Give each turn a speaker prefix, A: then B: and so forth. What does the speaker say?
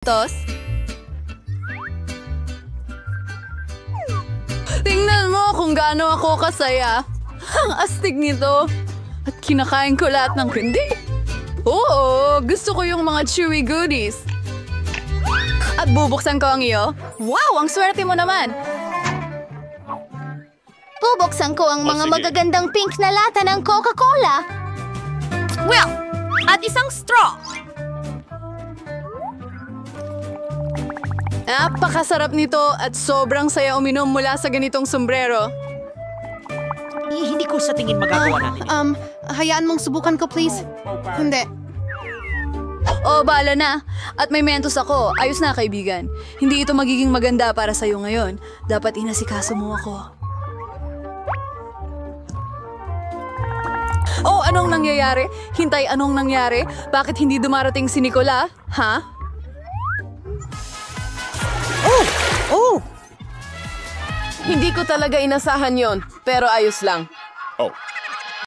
A: Tos? Tingnan mo kung gaano ako kasaya. Ang astig nito. At kinakain ko lahat ng candy. Oo, gusto ko yung mga chewy goodies. At bubuksan ko ang iyo. Wow, ang swerte mo naman.
B: Bubuksan ko ang mga magagandang pink na lata ng Coca-Cola.
C: Well, at isang straw.
A: Napakasarap nito at sobrang saya uminom mula sa ganitong sombrero.
C: Hindi ko sa tingin magagawa natin ito.
D: Hayaan mong subukan ko, please. Hindi.
A: Oh, bahala na. At may mentos ako. Ayos na, kaibigan. Hindi ito magiging maganda para sa'yo ngayon. Dapat inasikaso mo ako. Oh, anong nangyayari? Hintay, anong nangyari? Bakit hindi dumarating si Nicola? Ha?
E: Hindi ko talaga inasahan yon, pero ayos lang.